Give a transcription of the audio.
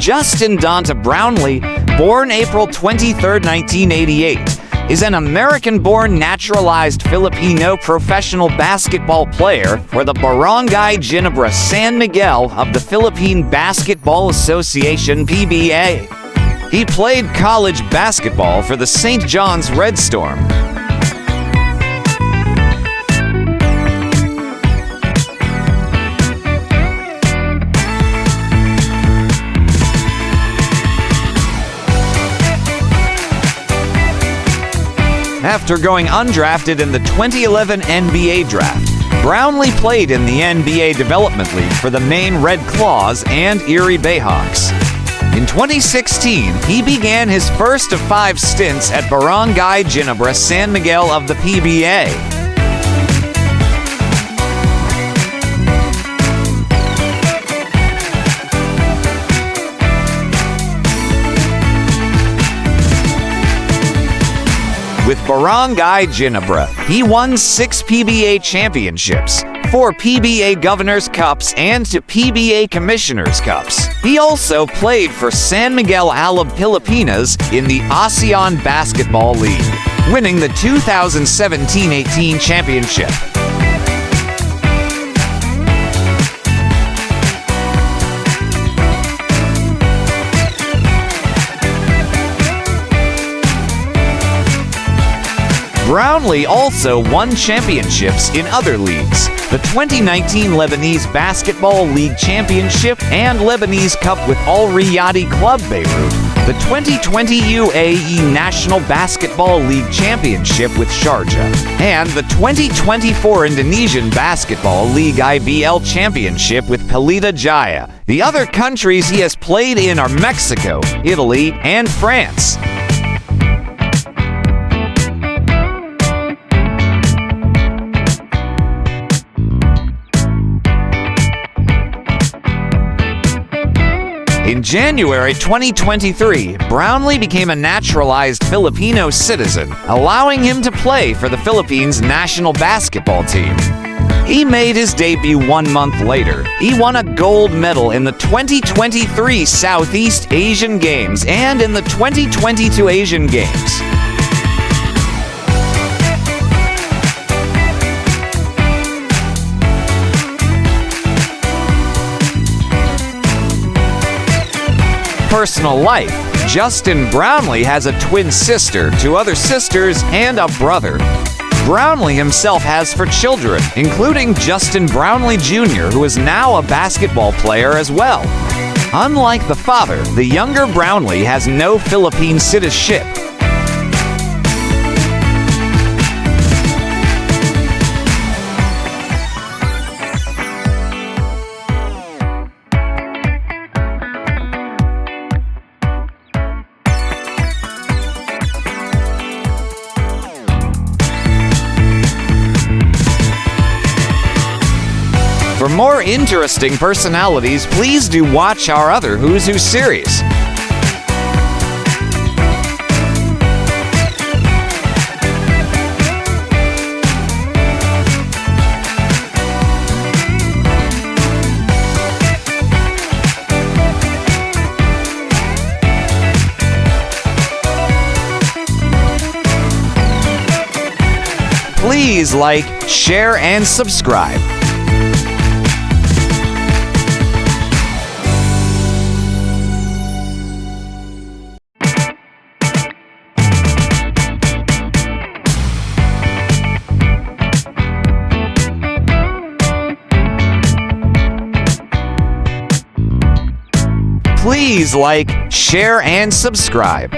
Justin Donta Brownlee, born April 23, 1988, is an American-born naturalized Filipino professional basketball player for the Barangay Ginebra, San Miguel of the Philippine Basketball Association (PBA). He played college basketball for the St. John's Red Storm. After going undrafted in the 2011 NBA draft, Brownlee played in the NBA Development League for the Maine Red Claws and Erie Bayhawks. In 2016, he began his first of 5 stints at Barangay Ginebra, San Miguel of the PBA. With Barangay Ginebra, he won 6 PBA championships, 4 PBA Governors' Cups, and 2 PBA Commissioners' Cups. He also played for San Miguel Alab Pilipinas in the ASEAN Basketball League, winning the 2017-18 championship. Brownlee also won championships in other leagues, the 2019 Lebanese Basketball League Championship and Lebanese Cup with Al Riyadi Club Beirut, the 2020 UAE National Basketball League Championship with Sharjah, and the 2024 Indonesian Basketball League IBL Championship with Pelita Jaya. The other countries he has played in are Mexico, Italy, and France. In January 2023, Brownlee became a naturalized Filipino citizen, allowing him to play for the Philippines national basketball team. He made his debut 1 month later. He won a gold medal in the 2023 Southeast Asian Games and in the 2022 Asian Games. Personal life: Justin Brownlee has a twin sister, 2 other sisters, and a brother. Brownlee himself has 4 children, including Justin Brownlee Jr., who is now a basketball player as well. Unlike the father, the younger Brownlee has no Philippine citizenship. For more interesting personalities, please do watch our other Who's Who series. Please like, share, and subscribe. Please like, share, and subscribe.